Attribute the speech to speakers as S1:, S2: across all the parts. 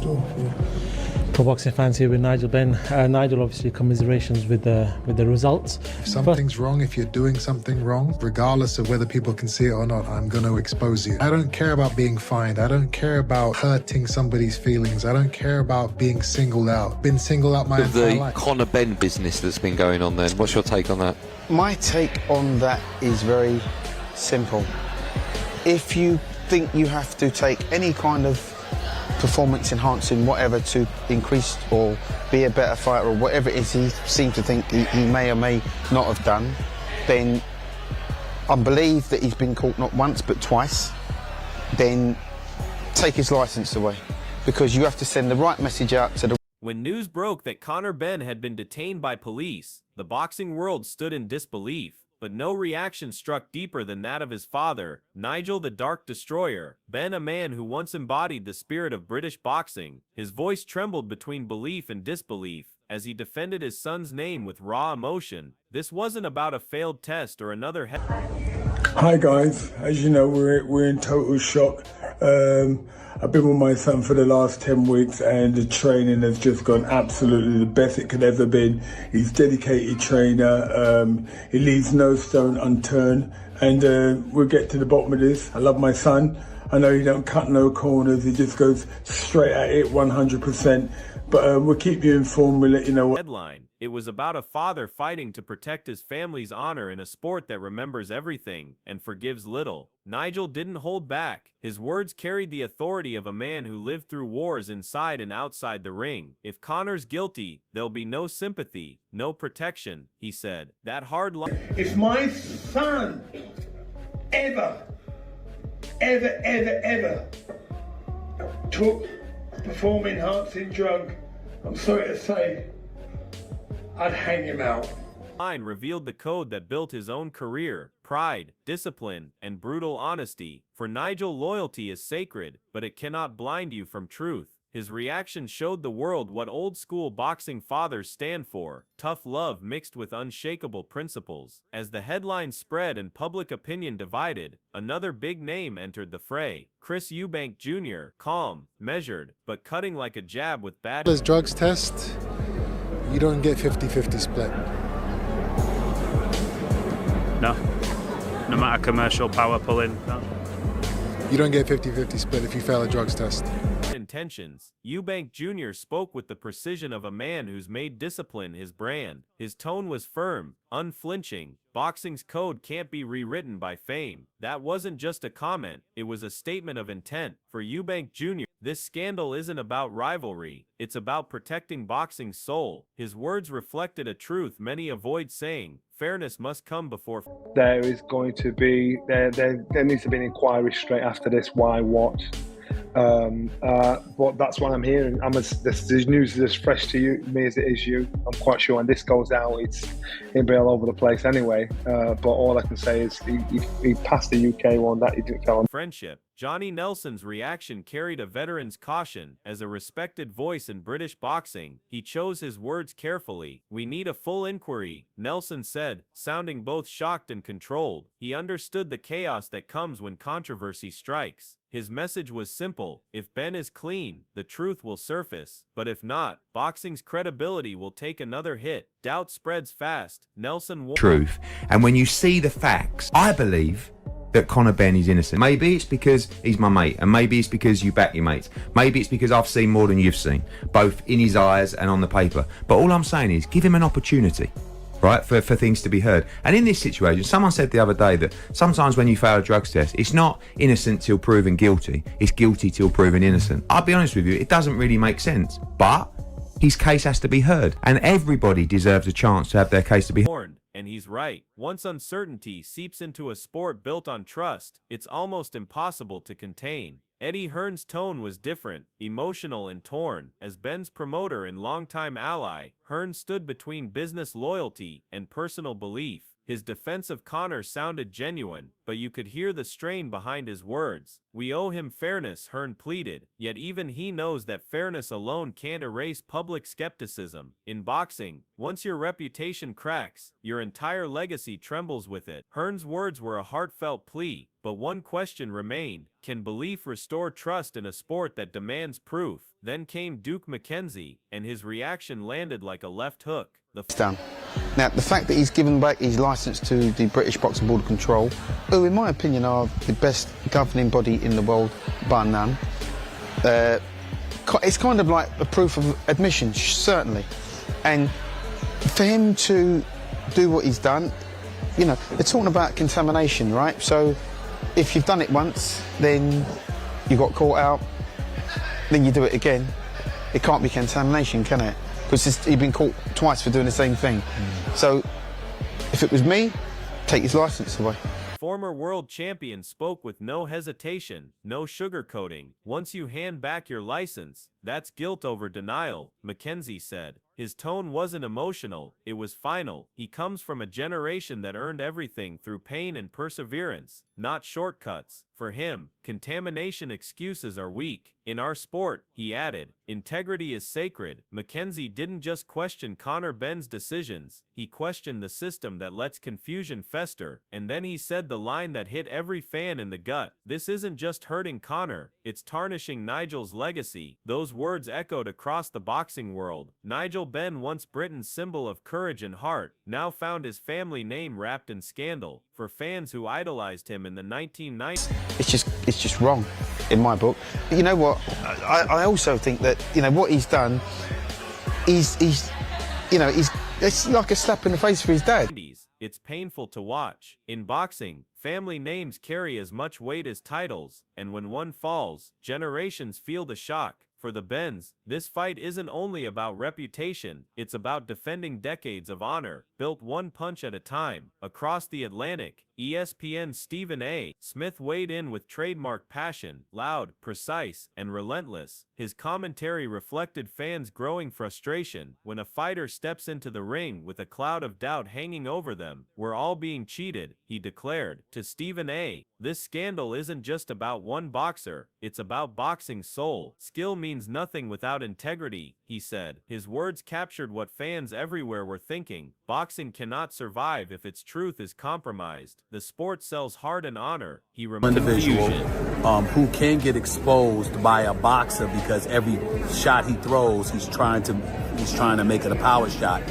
S1: still. Yeah.
S2: Pro Boxing fans here with Nigel Benn. Nigel, obviously commiserations with the results.
S1: If something's wrong, if you're doing something wrong, regardless of whether people can see it or not, I'm going to expose you. I don't care about being fined. I don't care about hurting somebody's feelings. I don't care about being singled out. Been singled out my entire life.
S3: The Conor Benn business that's been going on then, what's your take on that?
S4: My take on that is very simple. If you think you have to take any kind of performance enhancing whatever to increase or be a better fighter or whatever it is he seems to think he may or may not have done, then I believe that he's been caught not once but twice, then take his licence away, because you have to send the right message out to the...
S5: When news broke that Conor Benn had been detained by police, the boxing world stood in disbelief. But no reaction struck deeper than that of his father, Nigel the Dark Destroyer Benn, a man who once embodied the spirit of British boxing. His voice trembled between belief and disbelief as he defended his son's name with raw emotion. This wasn't about a failed test or another...
S6: Hi guys, as you know, we're in total shock. I've been with my son for the last 10 weeks and the training has just gone absolutely the best it could ever been. He's a dedicated trainer, he leaves no stone unturned, and we'll get to the bottom of this. I love my son. I know he don't cut no corners, he just goes straight at it 100%. But we'll keep you informed, we'll let you know what...
S5: Headline. It was about a father fighting to protect his family's honor in a sport that remembers everything and forgives little. Nigel didn't hold back. His words carried the authority of a man who lived through wars inside and outside the ring. If Conor's guilty, there'll be no sympathy, no protection, he said. That hard line...
S6: If my son ever took performance enhancing drug, I'm sorry to say, I'd hang him out.
S5: Line revealed the code that built his own career: pride, discipline, and brutal honesty. For Nigel, loyalty is sacred, but it cannot blind you from truth. His reaction showed the world what old-school boxing fathers stand for: tough love mixed with unshakable principles. As the headlines spread and public opinion divided, another big name entered the fray. Chris Eubank Jr., calm, measured, but cutting like a jab with bad...
S1: As drugs test, you don't get 50-50 split.
S7: No. No matter commercial power pulling, no.
S1: You don't get 50-50 split if you fail a drugs test.
S5: Intentions. Eubank Jr. spoke with the precision of a man who's made discipline his brand. His tone was firm, unflinching. Boxing's code can't be rewritten by fame. That wasn't just a comment, it was a statement of intent. For Eubank Jr., this scandal isn't about rivalry, it's about protecting boxing's soul. His words reflected a truth many avoid saying: fairness must come before...
S8: There is going to be, there needs to be an inquiry straight after this. Why, what? But that's what I'm hearing. This news is as fresh to me as it is you. I'm quite sure when this goes out, it'll be all over the place anyway. But all I can say is he passed the UK one that he didn't tell him.
S5: Friendship. Johnny Nelson's reaction carried a veteran's caution. As a respected voice in British boxing, he chose his words carefully. "We need a full inquiry," Nelson said, sounding both shocked and controlled. He understood the chaos that comes when controversy strikes. His message was simple: if Benn is clean, the truth will surface. But if not, boxing's credibility will take another hit. Doubt spreads fast, Nelson warned.
S9: Truth. And when you see the facts, I believe that Conor Benn is innocent. Maybe it's because he's my mate, and maybe it's because you back your mates. Maybe it's because I've seen more than you've seen, both in his eyes and on the paper. But all I'm saying is, give him an opportunity, right, for things to be heard. And in this situation, someone said the other day that sometimes when you fail a drugs test, it's not innocent till proven guilty, it's guilty till proven innocent. I'll be honest with you, it doesn't really make sense. But his case has to be heard, and everybody deserves a chance to have their case to be heard.
S5: And he's right. Once uncertainty seeps into a sport built on trust, it's almost impossible to contain. Eddie Hearn's tone was different, emotional and torn. As Benn's promoter and longtime ally, Hearn stood between business loyalty and personal belief. His defense of Conor sounded genuine, but you could hear the strain behind his words. We owe him fairness, Hearn pleaded, yet even he knows that fairness alone can't erase public skepticism. In boxing, once your reputation cracks, your entire legacy trembles with it. Hearn's words were a heartfelt plea, but one question remained: can belief restore trust in a sport that demands proof? Then came Duke McKenzie, and his reaction landed like a left hook.
S4: It's done. Now, the fact that he's given back his licence to the British Boxing Board of Control, who in my opinion are the best governing body in the world, bar none, it's kind of like a proof of admission, certainly. And for him to do what he's done, you know, they're talking about contamination, right? So if you've done it once, then you got caught out, then you do it again. It can't be contamination, can it? Because he'd been caught twice for doing the same thing. So if it was me, take his licence away.
S5: Former world champion spoke with no hesitation, no sugarcoating. Once you hand back your license, that's guilt over denial, McKenzie said. His tone wasn't emotional, it was final. He comes from a generation that earned everything through pain and perseverance, not shortcuts. For him, contamination excuses are weak. In our sport, he added, integrity is sacred. McKenzie didn't just question Conor Benn's decisions, he questioned the system that lets confusion fester. And then he said the line that hit every fan in the gut: this isn't just hurting Conor, it's tarnishing Nigel's legacy. Those words echoed across the boxing world. Nigel Benn, once Britain's symbol of courage and heart, now found his family name wrapped in scandal. For fans who idolized him in the 1990s,
S4: it's just wrong, in my book. You know what? I also think that, you know, what he's done, it's like a slap in the face for his dad.
S5: it's painful to watch. In boxing, family names carry as much weight as titles, and when one falls, generations feel the shock. For the Benns, this fight isn't only about reputation, it's about defending decades of honor, built one punch at a time. Across the Atlantic, ESPN's Stephen A. Smith weighed in with trademark passion, loud, precise, and relentless. His commentary reflected fans' growing frustration. When a fighter steps into the ring with a cloud of doubt hanging over them, we're all being cheated, he declared. To Stephen A., this scandal isn't just about one boxer, it's about boxing's soul. Skill means nothing without integrity, he said. His words captured what fans everywhere were thinking. Boxing cannot survive if its truth is compromised. The sport sells heart and honor. He reminded
S10: individual who can get exposed by a boxer because every shot he throws, he's trying to make it a power shot.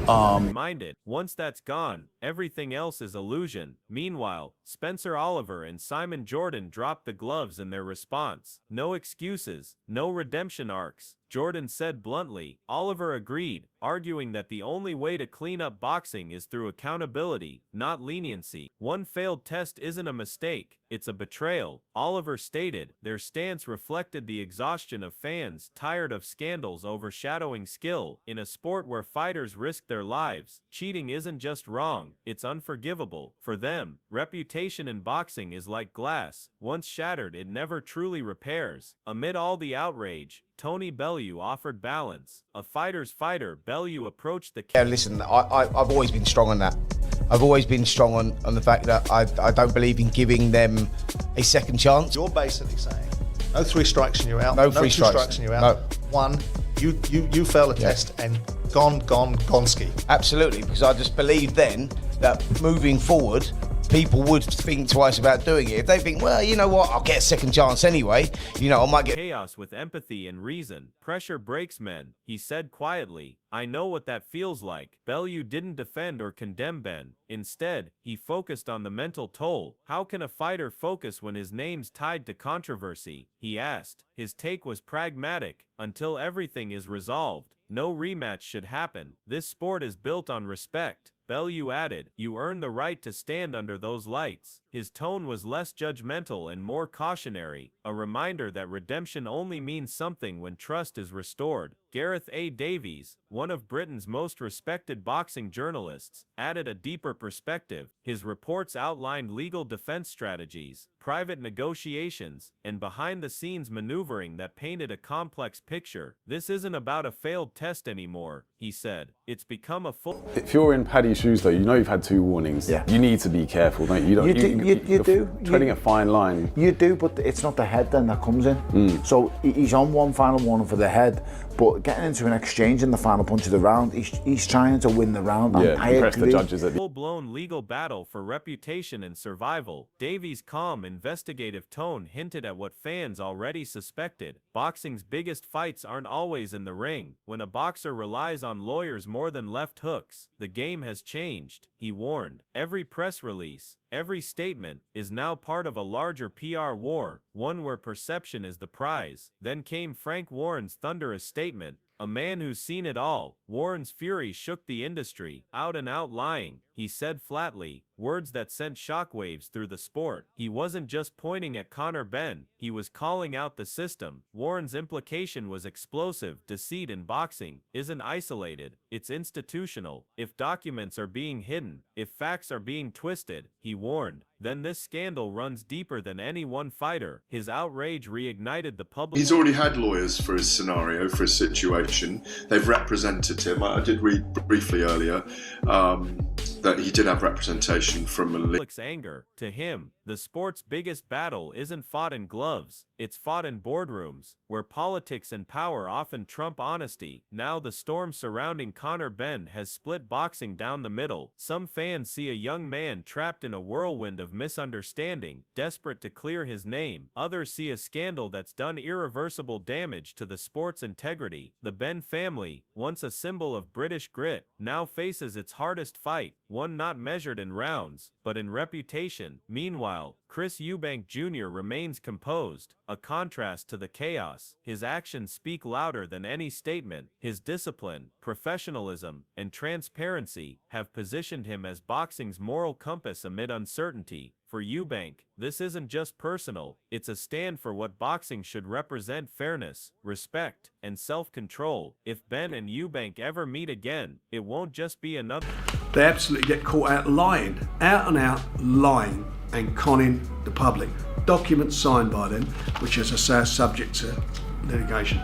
S5: Reminded, once that's gone, everything else is illusion. Meanwhile, Spencer Oliver and Simon Jordan dropped the gloves in their response. No excuses, no redemption arcs, Jordan said bluntly. Oliver agreed, arguing that the only way to clean up boxing is through accountability, not leniency. One failed test isn't a mistake, it's a betrayal, Oliver stated. Their stance reflected the exhaustion of fans tired of scandals overshadowing skill. In a sport where fighters risk their lives, cheating isn't just wrong, it's unforgivable. For them, reputation in boxing is like glass. Once shattered, it never truly repairs. Amid all the outrage, Tony Bellew offered balance. A fighter's fighter, Bellew approached the...
S11: Yeah, listen, I've always been strong on that. I've always been strong on the fact that I don't believe in giving them a second chance.
S12: You're basically saying, no 3 strikes and you're out.
S11: No 3 strikes.
S12: 2 strikes and you're out.
S11: No.
S12: One, you fail a test and gone ski.
S11: Absolutely, because I just believe then that moving forward, people would think twice about doing it. If they think, well, you know what, I'll get a second chance anyway, you know, I might get...
S5: Chaos with empathy and reason. Pressure breaks men, he said quietly. I know what that feels like. Bellew didn't defend or condemn Benn. Instead, he focused on the mental toll. How can a fighter focus when his name's tied to controversy? He asked. His take was pragmatic. Until everything is resolved, no rematch should happen. This sport is built on respect. Bellew added, you earn the right to stand under those lights. His tone was less judgmental and more cautionary, a reminder that redemption only means something when trust is restored. Gareth A. Davies, one of Britain's most respected boxing journalists, added a deeper perspective. His reports outlined legal defense strategies, private negotiations, and behind-the-scenes maneuvering that painted a complex picture. This isn't about a failed test anymore, he said. It's become a full...
S13: If you're in Paddy's shoes, though, you know you've had 2 warnings.
S14: Yeah.
S13: You need to be careful, don't you?
S14: You do.
S13: Treading a fine line.
S14: You do, but it's not the head then that comes in. So he's on 1 final warning for the head, but getting into an exchange in the final punch of the round, he's trying to win the round.
S13: Yeah,
S14: I
S13: impress
S14: agree.
S13: the judges.
S5: Full-blown legal battle for reputation and survival. Davies' calm, investigative tone hinted at what fans already suspected. Boxing's biggest fights aren't always in the ring. When a boxer relies on lawyers more than left hooks, the game has changed, he warned. Every press release, every statement is now part of a larger PR war, one where perception is the prize. Then came Frank Warren's thunderous statement. A man who's seen it all. Warren's fury shook the industry. Out and out lying, he said flatly, words that sent shockwaves through the sport. He wasn't just pointing at Conor Benn, he was calling out the system. Warren's implication was explosive. Deceit in boxing isn't isolated, it's institutional. If documents are being hidden, if facts are being twisted, he warned, then this scandal runs deeper than any one fighter. His outrage reignited the public.
S15: He's already had lawyers for his scenario, for his situation. They've represented him. I did read briefly earlier that he did have representation from a
S5: public's anger. To him, the sport's biggest battle isn't fought in gloves, it's fought in boardrooms, where politics and power often trump honesty. Now the storm surrounding Conor Benn has split boxing down the middle. Some fans see a young man trapped in a whirlwind of misunderstanding, desperate to clear his name. Others see a scandal that's done irreversible damage to the sport's integrity. The Benn family, once a symbol of British grit, now faces its hardest fight, one not measured in rounds, but in reputation. Meanwhile, Chris Eubank Jr. remains composed, a contrast to the chaos. His actions speak louder than any statement. His discipline, professionalism, and transparency have positioned him as boxing's moral compass amid uncertainty. For Eubank, this isn't just personal, it's a stand for what boxing should represent: fairness, respect, and self-control. If Benn and Eubank ever meet again, it won't just be another...
S16: They absolutely get caught out lying, out and out lying and conning the public. Documents signed by them, which as I say are subject to litigation.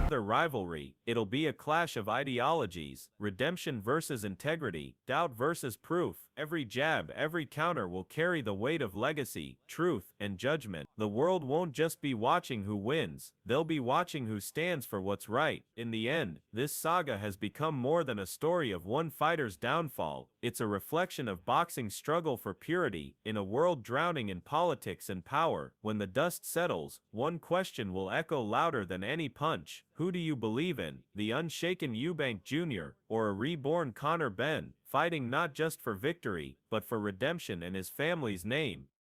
S5: Their rivalry, it'll be a clash of ideologies, redemption versus integrity, doubt versus proof. Every jab, every counter will carry the weight of legacy, truth, and judgment. The world won't just be watching who wins, they'll be watching who stands for what's right. In the end, this saga has become more than a story of one fighter's downfall. It's a reflection of boxing's struggle for purity in a world drowning in politics and power. When the dust settles, one question will echo louder than any punch. Who do you believe in? The unshaken Eubank Jr. or a reborn Conor Benn, fighting not just for victory, but for redemption in his family's name?